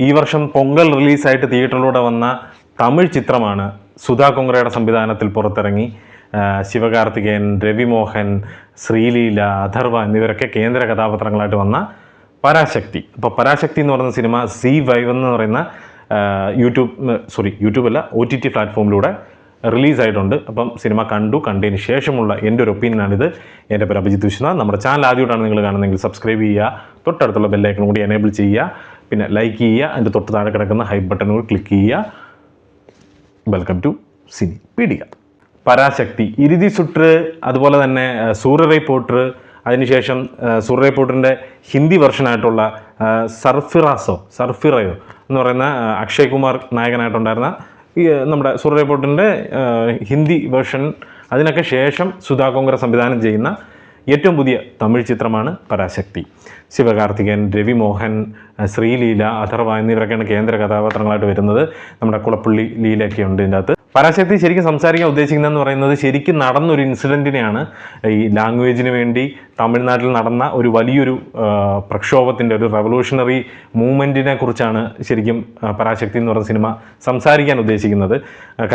ഈ വർഷം പൊങ്കൽ റിലീസായിട്ട് തിയേറ്ററിലൂടെ വന്ന തമിഴ് ചിത്രമാണ് സുധാ കൊങ്ക്രയുടെ സംവിധാനത്തിൽ പുറത്തിറങ്ങി ശിവകാർത്തികേയൻ, രവി മോഹൻ, ശ്രീലീല, അഥർവ എന്നിവരൊക്കെ കേന്ദ്ര കഥാപാത്രങ്ങളായിട്ട് വന്ന പരാശക്തി. അപ്പോൾ പരാശക്തി എന്ന് പറയുന്ന സിനിമ ZEE5 എന്ന് പറയുന്ന യൂട്യൂബല്ല OTT പ്ലാറ്റ്ഫോമിലൂടെ റിലീസായിട്ടുണ്ട്. അപ്പം സിനിമ കണ്ടതിന് ശേഷമുള്ള എൻ്റെ ഒരു ഒപ്പീനിയനാണിത്. എൻ്റെ പേര് അഭിജിത്ത് വിശ്വനാഥ്. നമ്മുടെ ചാനൽ ആദ്യമായിട്ടാണ് നിങ്ങൾ കാണുന്നതെങ്കിൽ സബ്സ്ക്രൈബ് ചെയ്യുക, തൊട്ടടുത്തുള്ള ബെല്ലൈക്കൺ കൂടി എനേബിൾ ചെയ്യുക, പിന്നെ ലൈക്ക് ചെയ്യുക, അതിൻ്റെ തൊട്ട് താഴെ കിടക്കുന്ന ഹൈപ്പ് ബട്ടൺ കൂടി ക്ലിക്ക് ചെയ്യുക. വെൽക്കം ടു സിനി പീഡിക. പരാശക്തി, ഇരിതി സുട്ര്, അതുപോലെ തന്നെ സൂര്യറൈ പോട്ടർ, അതിനുശേഷം സൂര്യറൈ പോട്ടറിൻ്റെ ഹിന്ദി വെർഷനായിട്ടുള്ള സർഫിറയോ എന്ന് പറയുന്ന അക്ഷയ് കുമാർ നായകനായിട്ടുണ്ടായിരുന്ന ഈ നമ്മുടെ സൂര്യറൈ പോട്ടറിൻ്റെ ഹിന്ദി വേർഷൻ, അതിനൊക്കെ ശേഷം സുധാ കൊങ്ക്ര സംവിധാനം ചെയ്യുന്ന ഏറ്റവും പുതിയ തമിഴ് ചിത്രമാണ് പരാശക്തി. ശിവകാർത്തികേയൻ, രവി മോഹൻ, ശ്രീലീല, അഥർവ എന്നിവരൊക്കെയാണ് കേന്ദ്ര കഥാപാത്രങ്ങളായിട്ട് വരുന്നത്. നമ്മുടെ കുളപ്പള്ളി ലീലയൊക്കെ ഉണ്ട് ഇതിൻ്റെ അകത്ത്. പരാശക്തി ശരിക്കും സംസാരിക്കാൻ ഉദ്ദേശിക്കുന്നതെന്ന് പറയുന്നത് ശരിക്കും നടന്നൊരു ഇൻസിഡൻറ്റിനെയാണ്. ഈ ലാംഗ്വേജിന് വേണ്ടി തമിഴ്നാട്ടിൽ നടന്ന ഒരു വലിയൊരു പ്രക്ഷോഭത്തിൻ്റെ, ഒരു റവല്യൂഷണറി മൂവ്മെൻറ്റിനെ കുറിച്ചാണ് ശരിക്കും പരാശക്തി എന്ന് പറയുന്ന സിനിമ സംസാരിക്കാൻ ഉദ്ദേശിക്കുന്നത്.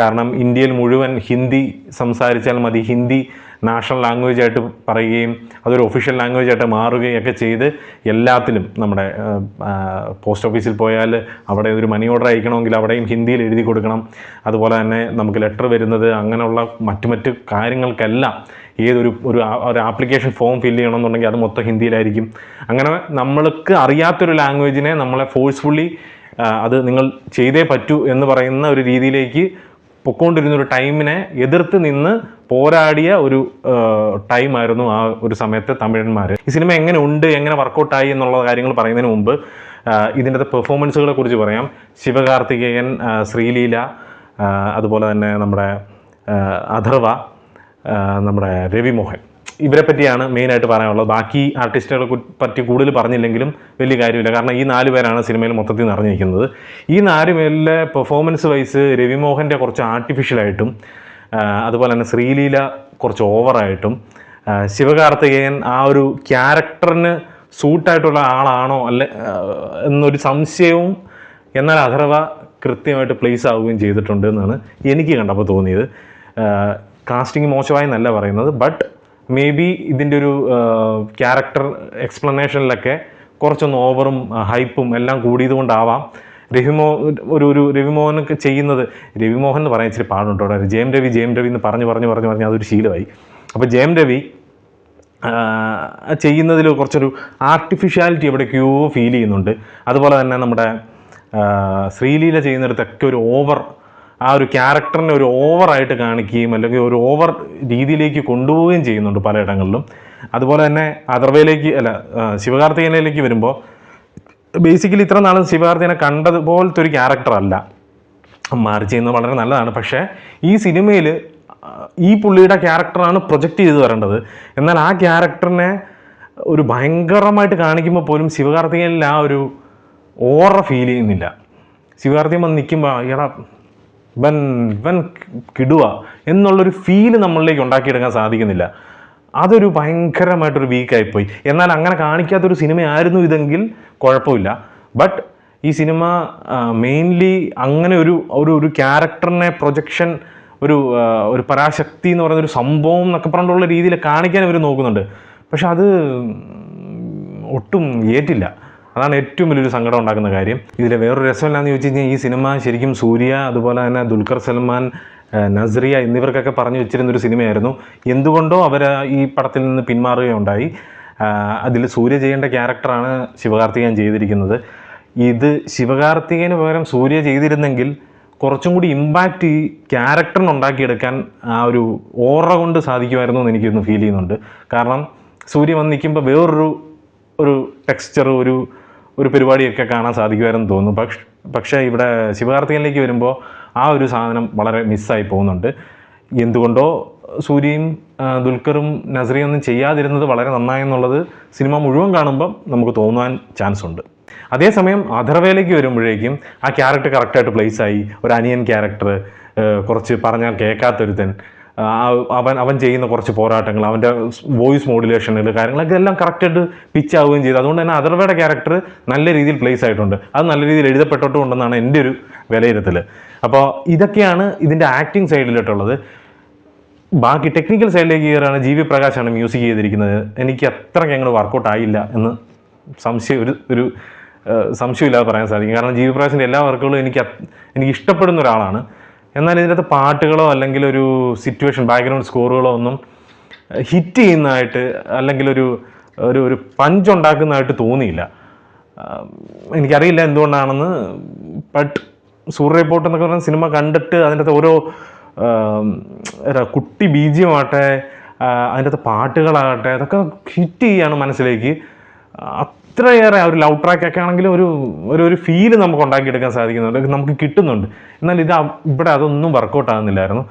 കാരണം ഇന്ത്യയിൽ മുഴുവൻ ഹിന്ദി സംസാരിച്ചാൽ മതി, ഹിന്ദി നാഷണൽ ലാംഗ്വേജ് ആയിട്ട് പറയുകയും അതൊരു ഒഫീഷ്യൽ ലാംഗ്വേജ് ആയിട്ട് മാറുകയൊക്കെ ചെയ്ത് എല്ലാത്തിലും, നമ്മുടെ പോസ്റ്റ് ഓഫീസിൽ പോയാൽ അവിടെ ഒരു മണി ഓർഡർ അയക്കണമെങ്കിൽ അവിടെയും ഹിന്ദിയിൽ എഴുതി കൊടുക്കണം. അതുപോലെ തന്നെ നമുക്ക് ലെറ്റർ വരുന്നത്, അങ്ങനെയുള്ള മറ്റു കാര്യങ്ങൾക്കെല്ലാം ഒരു ആപ്ലിക്കേഷൻ ഫോം ഫില്ല് ചെയ്യണമെന്നുണ്ടെങ്കിൽ അത് മൊത്തം ഹിന്ദിയിലായിരിക്കും. അങ്ങനെ നമ്മൾക്ക് അറിയാത്തൊരു ലാംഗ്വേജിനെ നമ്മളെ ഫോഴ്സ്ഫുള്ളി അത് നിങ്ങൾ ചെയ്തേ പറ്റൂ എന്ന് പറയുന്ന ഒരു രീതിയിലേക്ക് പൊക്കോണ്ടിരുന്നൊരു ടൈമിനെ എതിർത്ത് നിന്ന് പോരാടിയ ഒരു ടൈമായിരുന്നു ആ ഒരു സമയത്ത് തമിഴന്മാർ. ഈ സിനിമ എങ്ങനെ ഉണ്ട്, എങ്ങനെ വർക്കൗട്ടായി എന്നുള്ള കാര്യങ്ങൾ പറയുന്നതിന് മുമ്പ് ഇതിൻ്റെ പെർഫോമൻസുകളെ കുറിച്ച് പറയാം. ശിവകാർത്തികേയൻ, ശ്രീലീല, അതുപോലെ തന്നെ നമ്മുടെ അഥർവ, നമ്മുടെ രവി മോഹൻ, ഇവരെ പറ്റിയാണ് മെയിനായിട്ട് പറയാനുള്ളത്. ബാക്കി ആർട്ടിസ്റ്റുകളെ പറ്റി കൂടുതൽ പറഞ്ഞില്ലെങ്കിലും വലിയ കാര്യമില്ല. കാരണം ഈ 4 പേരാണ് സിനിമയിൽ മൊത്തത്തിൽ നിറഞ്ഞിരിക്കുന്നത്. ഈ 4 പേരിലെ പെർഫോമൻസ് വൈസ് രവി മോഹൻ്റെ കുറച്ച് ആർട്ടിഫിഷ്യലായിട്ടും, അതുപോലെ തന്നെ ശ്രീലീല കുറച്ച് ഓവറായിട്ടും, ശിവകാർത്തികേയൻ ആ ഒരു ക്യാരക്ടറിന് സൂട്ടായിട്ടുള്ള ആളാണോ അല്ല എന്നൊരു സംശയവും, എന്നാൽ അഥർവ കൃത്യമായിട്ട് പ്ലേസ് ആവുകയും ചെയ്തിട്ടുണ്ട് എന്നാണ് എനിക്ക് കണ്ടപ്പോൾ തോന്നിയത്. കാസ്റ്റിംഗ് മോശമായി എന്നല്ല പറയുന്നത്, ബട്ട് മേ ബി ഇതിൻ്റെ ഒരു ക്യാരക്ടർ എക്സ്പ്ലനേഷനിലൊക്കെ കുറച്ചൊന്ന് ഓവറും ഹൈപ്പും എല്ലാം കൂടിയത് കൊണ്ടാവാം. രവിമോഹനൊക്കെ ചെയ്യുന്നത്, രവിമോഹൻ എന്ന് പറയാൻ ഇച്ചിരി പാടുണ്ടോ, ജയം രവി എന്ന് പറഞ്ഞ് അതൊരു ശീലമായി. അപ്പോൾ ജയം രവി ചെയ്യുന്നതിൽ കുറച്ചൊരു ആർട്ടിഫിഷ്യാലിറ്റി എവിടേക്കോ ഫീൽ ചെയ്യുന്നുണ്ട്. അതുപോലെ തന്നെ നമ്മുടെ ശ്രീലീല ചെയ്യുന്നിടത്തൊക്കെ ഒരു ഓവർ, ആ ഒരു ക്യാരക്ടറിനെ ഒരു ഓവറായിട്ട് കാണിക്കുകയും അല്ലെങ്കിൽ ഒരു ഓവർ രീതിയിലേക്ക് കൊണ്ടുപോവുകയും ചെയ്യുന്നുണ്ട് പലയിടങ്ങളിലും. അതുപോലെ തന്നെ ശിവകാർത്തികേയനിലേക്ക് വരുമ്പോൾ ബേസിക്കലി ഇത്ര നാളും ശിവകാർത്തികേയനെ കണ്ടതുപോലത്തെ ഒരു ക്യാരക്ടറല്ല. മാറി ചെയ്യുന്നത് വളരെ നല്ലതാണ്. പക്ഷേ ഈ സിനിമയിൽ ഈ പുള്ളിയുടെ ക്യാരക്ടറാണ് പ്രൊജക്റ്റ് ചെയ്ത് വരേണ്ടത്. എന്നാൽ ആ ക്യാരക്ടറിനെ ഒരു ഭയങ്കരമായിട്ട് കാണിക്കുമ്പോൾ പോലും ശിവകാർത്തികേയനിൽ ആ ഒരു ഓറ ഫീൽ ചെയ്യുന്നില്ല. ശിവകാർത്തികേയൻ വന്ന് നിൽക്കുമ്പോൾ വൻ കിടുക എന്നുള്ളൊരു ഫീല് നമ്മളിലേക്ക് ഉണ്ടാക്കിയെടുക്കാൻ സാധിക്കുന്നില്ല. അതൊരു ഭയങ്കരമായിട്ടൊരു വീക്കായിപ്പോയി. എന്നാൽ അങ്ങനെ കാണിക്കാത്തൊരു സിനിമയായിരുന്നു ഇതെങ്കിൽ കുഴപ്പമില്ല. ബട്ട് ഈ സിനിമ മെയിൻലി അങ്ങനെ ഒരു ക്യാരക്ടറിനെ പ്രൊജക്ഷൻ, ഒരു പരാശക്തി എന്ന് പറയുന്നൊരു സംഭവം എന്നൊക്കെ പറഞ്ഞുള്ള രീതിയിൽ കാണിക്കാൻ ഇവർ നോക്കുന്നുണ്ട്. പക്ഷെ അത് ഒട്ടും ഏറ്റില്ല. അതാണ് ഏറ്റവും വലിയൊരു സങ്കടം ഉണ്ടാക്കുന്ന കാര്യം. ഇതിൽ വേറൊരു രസം എന്താണെന്ന് ചോദിച്ചു കഴിഞ്ഞാൽ, ഈ സിനിമ ശരിക്കും സൂര്യ, അതുപോലെ തന്നെ ദുൽഖർ സൽമാൻ, നസ്രിയ എന്നിവർക്കൊക്കെ പറഞ്ഞു വെച്ചിരുന്നൊരു സിനിമയായിരുന്നു. എന്തുകൊണ്ടോ അവർ ഈ പടത്തിൽ നിന്ന് പിന്മാറുകയുണ്ടായി. അതിൽ സൂര്യ ചെയ്യേണ്ട ക്യാരക്ടറാണ് ശിവകാർത്തികേയൻ ചെയ്തിരിക്കുന്നത്. ഇത് ശിവകാർത്തികേയന് പകരം സൂര്യ ചെയ്തിരുന്നെങ്കിൽ കുറച്ചും കൂടി ഇമ്പാക്റ്റ് ഈ ക്യാരക്ടറിന് ഉണ്ടാക്കിയെടുക്കാൻ ആ ഒരു ഓറ കൊണ്ട് സാധിക്കുമായിരുന്നു എന്ന് എനിക്കൊന്ന് ഫീൽ ചെയ്യുന്നുണ്ട്. കാരണം സൂര്യ വന്ന് നിൽക്കുമ്പോൾ വേറൊരു ടെക്സ്ചർ, ഒരു പരിപാടിയൊക്കെ കാണാൻ സാധിക്കുമായിരുന്നു തോന്നുന്നു. പക്ഷേ ഇവിടെ ശിവകാർത്തികേയനിലേക്ക് വരുമ്പോൾ ആ ഒരു സാധനം വളരെ മിസ്സായി പോകുന്നുണ്ട്. എന്തുകൊണ്ടോ സൂര്യയും ദുൽഖറും നസ്രിയും ഒന്നും ചെയ്യാതിരുന്നത് വളരെ നന്നായെന്നുള്ളത് സിനിമ മുഴുവൻ കാണുമ്പം നമുക്ക് തോന്നാൻ ചാൻസ് ഉണ്ട്. അതേസമയം അഥർവയിലേക്ക് വരുമ്പോഴേക്കും ആ ക്യാരക്ടർ കറക്റ്റായിട്ട് പ്ലേസായി. ഒരു അനിയൻ ക്യാരക്ടർ, കുറച്ച് പറഞ്ഞാൽ കേൾക്കാത്തൊരുത്തൻ, അവൻ ചെയ്യുന്ന കുറച്ച് പോരാട്ടങ്ങൾ, അവൻ്റെ വോയിസ് മോഡുലേഷനുകൾ, കാര്യങ്ങളൊക്കെ എല്ലാം കറക്റ്റായിട്ട് പിച്ച് ആവുകയും ചെയ്തു. അതുകൊണ്ട് തന്നെ അഥർവയുടെ ക്യാരക്ടർ നല്ല രീതിയിൽ പ്ലേസ് ആയിട്ടുണ്ട്. അത് നല്ല രീതിയിൽ എഴുതപ്പെട്ടിട്ടുണ്ടെന്നാണ് എൻ്റെ ഒരു വിലയിരുത്തൽ. അപ്പോൾ ഇതൊക്കെയാണ് ഇതിൻ്റെ ആക്ടിങ് സൈഡിലോട്ടുള്ളത്. ബാക്കി ടെക്നിക്കൽ സൈഡിലേക്ക് കയറാണ്. ജി.വി. പ്രകാശാണ് മ്യൂസിക് ചെയ്തിരിക്കുന്നത്. എനിക്ക് അത്രയ്ക്ക് അങ്ങനെ വർക്കൗട്ട് ആയില്ല എന്ന് ഒരു സംശയമില്ലാതെ പറയാൻ സാധിക്കും. കാരണം ജി.വി. പ്രകാശിൻ്റെ എല്ലാ വർക്കുകളും എനിക്ക് ഇഷ്ടപ്പെടുന്ന ഒരാളാണ്. എന്നാൽ ഇതിനകത്ത് പാട്ടുകളോ അല്ലെങ്കിൽ ഒരു സിറ്റുവേഷൻ ബാക്ക്ഗ്രൗണ്ട് സ്കോറുകളോ ഒന്നും ഹിറ്റ് ചെയ്യുന്നതായിട്ട് അല്ലെങ്കിൽ ഒരു പഞ്ച് ഉണ്ടാക്കുന്നതായിട്ട് തോന്നിയില്ല. എനിക്കറിയില്ല എന്തുകൊണ്ടാണെന്ന്. ബട്ട് സൂര്യ റിപ്പോർട്ട് എന്നൊക്കെ പറഞ്ഞ സിനിമ കണ്ടിട്ട് അതിൻ്റെ അകത്ത് ഓരോ കുട്ടി ബീജിയമാകട്ടെ, അതിൻ്റെ അകത്ത് പാട്ടുകളാകട്ടെ, അതൊക്കെ ഹിറ്റ് ചെയ്യാണ് മനസ്സിലേക്ക്. അത്രയേറെ ഒരു ലവ് ട്രാക്കൊക്കെ ആണെങ്കിലും ഒരു ഫീല് നമുക്ക് ഉണ്ടാക്കിയെടുക്കാൻ സാധിക്കുന്നുണ്ട്, നമുക്ക് കിട്ടുന്നുണ്ട്. എന്നാൽ ഇവിടെ അതൊന്നും വർക്കൗട്ട് ആകുന്നില്ലായിരുന്നു.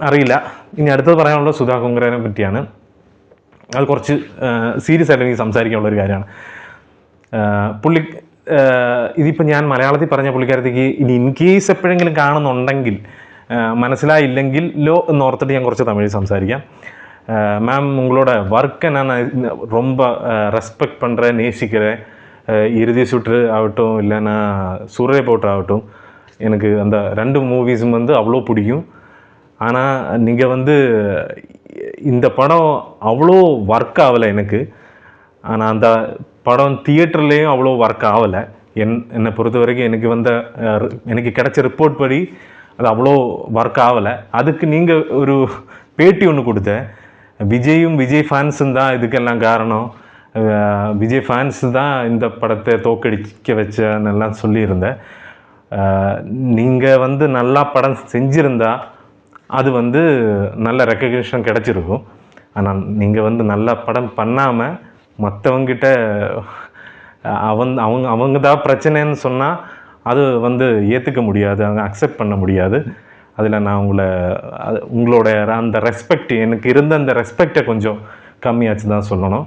അറിയില്ല. ഇനി അടുത്തത് പറയാനുള്ളത് സുധാ കൊങ്കരനെ പറ്റിയാണ്. അത് കുറച്ച് സീരിയസ് ആയിട്ട് എനിക്ക് സംസാരിക്കാനുള്ളൊരു കാര്യമാണ്. ഇതിപ്പോൾ ഞാൻ മലയാളത്തിൽ പറഞ്ഞ പുള്ളിക്കാരത്തേക്ക് ഇനി ഇൻ കേസ് എപ്പോഴെങ്കിലും കാണുന്നുണ്ടെങ്കിൽ, മനസ്സിലായില്ലെങ്കിൽ എന്നോർത്തിട്ട് ഞാൻ കുറച്ച് തമിഴ് സംസാരിക്കാം. மேம் உங்களோட ஒர்க்கை நான் ரொம்ப ரெஸ்பெக்ட் பண்ணுறேன், நேசிக்கிறேன். இறுதி சுற்று ஆகட்டும் இல்லைன்னா சூரிய போட்டு ஆகட்டும், எனக்கு அந்த 2 மூவிஸும் அவ்வளோ பிடிக்கும். ஆனால் நீங்கள் இந்த படம் அவ்வளோ ஒர்க் ஆகலை எனக்கு. ஆனால் அந்த படம் தியேட்டர்லேயும் அவ்வளோ ஒர்க் ஆகலை. என்னை பொறுத்த வரைக்கும் எனக்கு கிடைச்ச ரிப்போர்ட் படி அது அவ்வளோ ஒர்க் ஆகலை. அதுக்கு நீங்கள் ஒரு பேட்டி ஒன்று கொடுத்த, விஜய் ஃபேன்ஸும் தான் இதுக்கெல்லாம் காரணம், விஜய் ஃபேன்ஸ் தான் இந்த படத்தை தோக்கடிக்க வச்சன்னெல்லாம் சொல்லியிருந்தேன். நீங்கள் நல்லா படம் செஞ்சுருந்தா அது நல்ல ரெக்கக்னிஷன் கிடச்சிருக்கும். ஆனால் நீங்கள் நல்ல படம் பண்ணாமல் மற்றவங்கிட்ட அவங்க தான் பிரச்சனைன்னு சொன்னால் அது ஏற்றுக்க முடியாது, அவங்க அக்செப்ட் பண்ண முடியாது. அதில் நான் உங்களோட அந்த ரெஸ்பெக்ட், எனக்கு இருந்த அந்த ரெஸ்பெக்டை கொஞ்சம் கம்மியாச்சு தான் சொல்லணும்.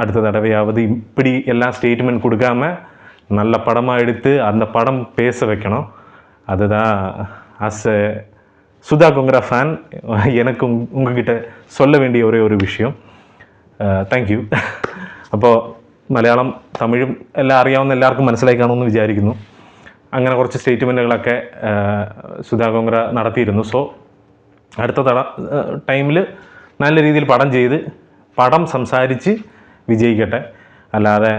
அடுத்த தடவையாவது இப்படி எல்லாம் ஸ்டேட்மெண்ட் கொடுக்காம நல்ல படமாக எடுத்து அந்த படம் பேச வைக்கணும். அதுதான் as a Sudha Kongara fan எனக்கு உங்ககிட்ட சொல்ல வேண்டிய ஒரே ஒரு விஷயம். Thank you. അപ്പോൾ മലയാളം തമിഴും എല്ലാം അറിയാവുന്ന എല്ലാവർക്കും മനസ്സിലായി കാണുമെന്ന് വിചാരിക്കുന്നു. അങ്ങനെ കുറച്ച് സ്റ്റേറ്റ്മെൻറ്റുകളൊക്കെ സുധാ കൊങ്കര നടത്തിയിരുന്നു. സോ അടുത്ത ടൈമിൽ നല്ല രീതിയിൽ പടം സംസാരിച്ച് വിജയിക്കട്ടെ. അല്ലാതെ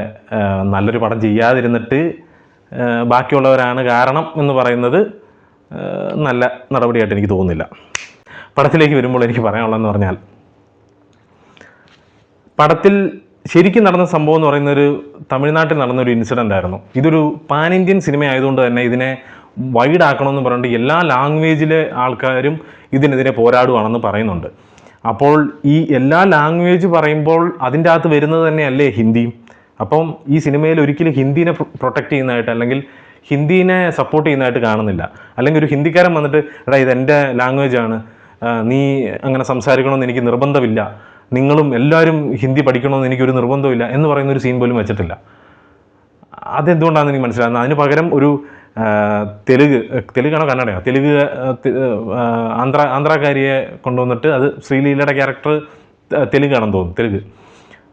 നല്ലൊരു പടം ചെയ്യാതിരുന്നിട്ട് ബാക്കിയുള്ളവരാണ് കാരണം എന്ന് പറയുന്നത് നല്ല നടപടിയായിട്ട് എനിക്ക് തോന്നുന്നില്ല. പടത്തിലേക്ക് വരുമ്പോൾ എനിക്ക് പറയാനുള്ളതെന്ന് പറഞ്ഞാൽ, പടത്തിൽ ശരിക്കും നടന്ന സംഭവം എന്ന് പറയുന്നൊരു തമിഴ്നാട്ടിൽ നടന്നൊരു ഇൻസിഡൻ്റ് ആയിരുന്നു. ഇതൊരു പാൻ ഇന്ത്യൻ സിനിമ ആയതുകൊണ്ട് തന്നെ ഇതിനെ വൈഡ് ആക്കണമെന്ന് പറഞ്ഞിട്ട് എല്ലാ ലാംഗ്വേജിലെ ആൾക്കാരും ഇതിനെതിരെ പോരാടുവാണെന്ന് പറയുന്നുണ്ട്. അപ്പോൾ ഈ എല്ലാ ലാംഗ്വേജ് പറയുമ്പോൾ അതിൻ്റെ അകത്ത് വരുന്നത് തന്നെയല്ലേ ഹിന്ദിയും. അപ്പം ഈ സിനിമയിൽ ഒരിക്കലും ഹിന്ദീനെ പ്രൊട്ടക്റ്റ് ചെയ്യുന്നതായിട്ട് അല്ലെങ്കിൽ ഹിന്ദീനെ സപ്പോർട്ട് ചെയ്യുന്നതായിട്ട് കാണുന്നില്ല. അല്ലെങ്കിൽ ഒരു ഹിന്ദിക്കാരൻ വന്നിട്ട് എടാ ഇതെൻ്റെ ലാംഗ്വേജാണ്, നീ അങ്ങനെ സംസാരിക്കണമെന്ന് എനിക്ക് നിർബന്ധമില്ല, നിങ്ങളും എല്ലാവരും ഹിന്ദി പഠിക്കണമെന്ന് എനിക്കൊരു നിർബന്ധമില്ല എന്ന് പറയുന്നൊരു സീൻ പോലും വെച്ചിട്ടില്ല. അതെന്തുകൊണ്ടാണെന്ന് എനിക്ക് മനസ്സിലാകുന്നത്. അതിന് പകരം ഒരു തെലുഗാണോ കന്നഡയോ ആന്ധ്രാക്കാരിയെ കൊണ്ടുവന്നിട്ട്, അത് ശ്രീലീലയുടെ ക്യാരക്ടർ തെലുഗാണെന്ന് തോന്നുന്നു, തെലുഗ്.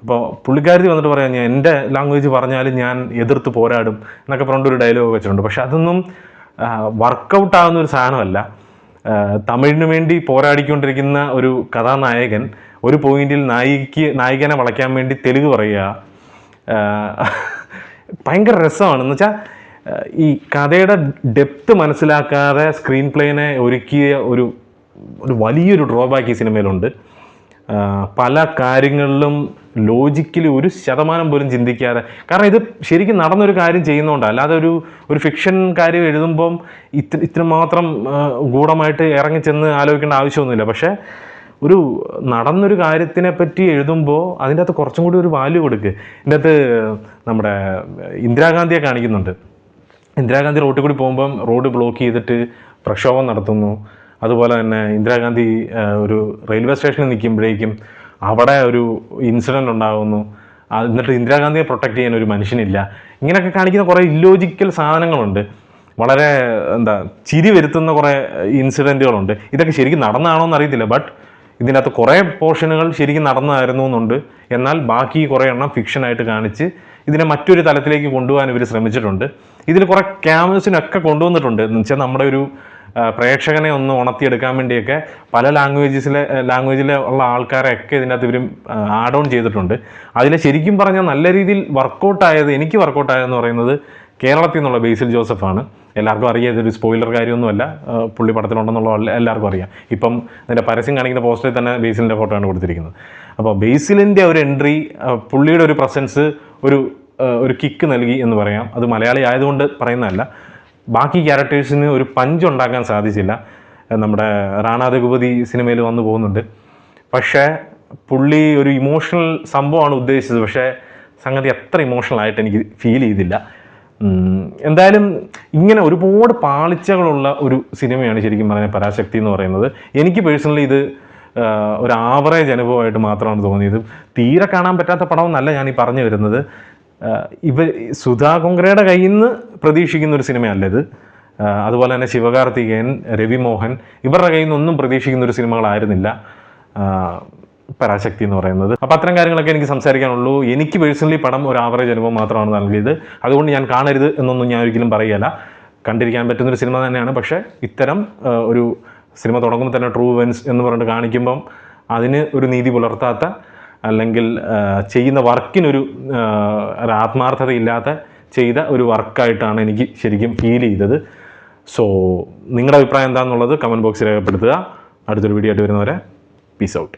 അപ്പോൾ പുള്ളിക്കാരി വന്നിട്ട് പറയാം ഞാൻ എൻ്റെ ലാംഗ്വേജ് പറഞ്ഞാലും ഞാൻ എതിർത്ത് പോരാടും എന്നൊക്കെ പറഞ്ഞിട്ടൊരു ഡയലോഗ് വെച്ചിട്ടുണ്ട്. പക്ഷെ അതൊന്നും വർക്കൗട്ട് ആകുന്ന ഒരു സാധനമല്ല. തമിഴിന് വേണ്ടി പോരാടിക്കൊണ്ടിരിക്കുന്ന ഒരു കഥാനായകൻ ഒരു പോയിന്റിൽ നായികനെ വളയ്ക്കാൻ വേണ്ടി തെലുങ്ക് പറയുക ഭയങ്കര രസമാണ്. എന്ന് വെച്ചാൽ ഈ കഥയുടെ ഡെപ്ത് മനസ്സിലാക്കാതെ സ്ക്രീൻ പ്ലേനെ ഒരുക്കിയ ഒരു വലിയൊരു ഡ്രോബാക്ക് ഈ സിനിമയിലുണ്ട്. പല കാര്യങ്ങളിലും ലോജിക്കലി 1% പോലും ചിന്തിക്കാതെ, കാരണം ഇത് ശരിക്കും നടന്നൊരു കാര്യം ചെയ്യുന്നതുകൊണ്ടാണ്. അല്ലാതെ ഒരു ഫിക്ഷൻ കാര്യം എഴുതുമ്പം ഇത്രമാത്രം ഗൂഢമായിട്ട് ഇറങ്ങിച്ചെന്ന് ആലോചിക്കേണ്ട ആവശ്യമൊന്നുമില്ല. പക്ഷേ ഒരു നടന്നൊരു കാര്യത്തിനെ പറ്റി എഴുതുമ്പോൾ അതിൻ്റെ അകത്ത് കുറച്ചും കൂടി ഒരു വാല്യൂ കൊടുക്കുക. ഇതിൻ്റെ അകത്ത് നമ്മുടെ ഇന്ദിരാഗാന്ധിയെ കാണിക്കുന്നുണ്ട്. ഇന്ദിരാഗാന്ധി റോഡിൽ കൂടി പോകുമ്പം റോഡ് ബ്ലോക്ക് ചെയ്തിട്ട് പ്രക്ഷോഭം നടത്തുന്നു. അതുപോലെ തന്നെ ഇന്ദിരാഗാന്ധി ഒരു റെയിൽവേ സ്റ്റേഷനിൽ നിൽക്കുമ്പോഴേക്കും അവിടെ ഒരു ഇൻസിഡൻറ്റ് ഉണ്ടാകുന്നു. എന്നിട്ട് ഇന്ദിരാഗാന്ധിയെ പ്രൊട്ടക്റ്റ് ചെയ്യാൻ ഒരു മനുഷ്യനില്ല. ഇങ്ങനെയൊക്കെ കാണിക്കുന്ന കുറേ ഇല്ലോജിക്കൽ സാധനങ്ങളുണ്ട്. വളരെ ചിരി വരുത്തുന്ന കുറേ ഇൻസിഡൻറ്റുകളുണ്ട്. ഇതൊക്കെ ശരിക്കും നടന്നതാണോ എന്നറിയത്തില്ല, ബട്ട് ഇതിനകത്ത് കുറേ പോർഷനുകൾ ശരിക്കും നടന്നതായിരുന്നു എന്നുണ്ട്. എന്നാൽ ബാക്കി കുറേ എണ്ണം ഫിക്ഷനായിട്ട് കാണിച്ച് ഇതിനെ മറ്റൊരു തലത്തിലേക്ക് കൊണ്ടുപോകാൻ ഇവർ ശ്രമിച്ചിട്ടുണ്ട്. ഇതിൽ കുറേ ക്യാമറസിനൊക്കെ കൊണ്ടുവന്നിട്ടുണ്ട്. എന്ന് വെച്ചാൽ നമ്മുടെ ഒരു പ്രേക്ഷകനെ ഒന്ന് ഉണർത്തിയെടുക്കാൻ വേണ്ടിയൊക്കെ പല ലാംഗ്വേജിലെ ഉള്ള ആൾക്കാരെയൊക്കെ ഇതിനകത്ത് ഇവർ ആഡ് ഓൺ ചെയ്തിട്ടുണ്ട്. അതിൽ ശരിക്കും പറഞ്ഞാൽ നല്ല രീതിയിൽ എനിക്ക് വർക്കൗട്ടായതെന്ന് പറയുന്നത് കേരളത്തിൽ നിന്നുള്ള ബേസിൽ ജോസഫാണ്. എല്ലാവർക്കും അറിയാം, ഇതൊരു സ്പോയിലർ കാര്യമൊന്നുമല്ല, പുള്ളി പടത്തിലുണ്ടെന്നുള്ള എല്ലാവർക്കും അറിയാം. ഇപ്പം ഇതിൻ്റെ പരസ്യം കാണിക്കുന്ന പോസ്റ്ററിൽ തന്നെ ബേസിലിൻ്റെ ഫോട്ടോയാണ് കൊടുത്തിരിക്കുന്നത്. അപ്പോൾ ബേസിലിൻ്റെ ഒരു എൻട്രി, പുള്ളിയുടെ ഒരു പ്രസൻസ് ഒരു കിക്ക് നൽകി എന്ന് പറയാം. അത് മലയാളി ആയതുകൊണ്ട് പറയുന്നതല്ല. ബാക്കി ക്യാരക്ടേഴ്സിന് ഒരു പഞ്ച് ഉണ്ടാക്കാൻ സാധിച്ചില്ല. നമ്മുടെ റാണാ രഘുപതി സിനിമയിൽ വന്നു പോകുന്നുണ്ട്, പക്ഷേ പുള്ളി ഒരു ഇമോഷണൽ സംഭവമാണ് ഉദ്ദേശിച്ചത്. പക്ഷേ സംഗതി അത്ര ഇമോഷണൽ ആയിട്ട് എനിക്ക് ഫീൽ ചെയ്തില്ല. എന്തായാലും ഇങ്ങനെ ഒരുപാട് പാളിച്ചകളുള്ള ഒരു സിനിമയാണ് ശരിക്കും പറഞ്ഞാൽ പരാശക്തി എന്ന് പറയുന്നത്. എനിക്ക് പേഴ്സണലി ഇത് ഒരു ആവറേജ് അനുഭവമായിട്ട് മാത്രമാണ് തോന്നിയത്. തീരെ കാണാൻ പറ്റാത്ത പടമെന്നല്ല ഞാൻ ഈ പറഞ്ഞു വരുന്നത്. സുധാ കൊങ്കരയുടെ കയ്യിൽ നിന്ന് പ്രതീക്ഷിക്കുന്ന ഒരു സിനിമയല്ല ഇത്. അതുപോലെ തന്നെ ശിവകാർത്തികേയൻ, രവി മോഹൻ ഇവരുടെ കയ്യിൽ നിന്നൊന്നും പ്രതീക്ഷിക്കുന്ന ഒരു സിനിമകളായിരുന്നില്ല പരാശക്തി എന്ന് പറയുന്നത്. അപ്പോൾ അത്തരം കാര്യങ്ങളൊക്കെ എനിക്ക് സംസാരിക്കാനുള്ളൂ. എനിക്ക് പേഴ്സണലി പടം ഒരു ആവറേജ് അനുഭവം മാത്രമാണ് നൽകിയത്. അതുകൊണ്ട് ഞാൻ കാണരുത് എന്നൊന്നും ഞാൻ ഒരിക്കലും പറയുകയല്ല. കണ്ടിരിക്കാൻ പറ്റുന്നൊരു സിനിമ തന്നെയാണ്. പക്ഷേ ഇത്തരം ഒരു സിനിമ തുടങ്ങുമ്പോൾ തന്നെ ട്രൂ ഇവൻറ്റ്സ് എന്ന് പറഞ്ഞിട്ട് കാണിക്കുമ്പം അതിന് ഒരു നീതി പുലർത്താത്ത, അല്ലെങ്കിൽ ചെയ്യുന്ന വർക്കിനൊരു ആത്മാർത്ഥതയില്ലാത്ത ചെയ്ത ഒരു വർക്കായിട്ടാണ് എനിക്ക് ശരിക്കും ഫീൽ ചെയ്തത്. സോ നിങ്ങളുടെ അഭിപ്രായം എന്താണെന്നുള്ളത് കമൻറ്റ് ബോക്സിൽ രേഖപ്പെടുത്തുക. അടുത്തൊരു വീഡിയോ ആയിട്ട് വരുന്നവരെ പീസ് ഔട്ട്.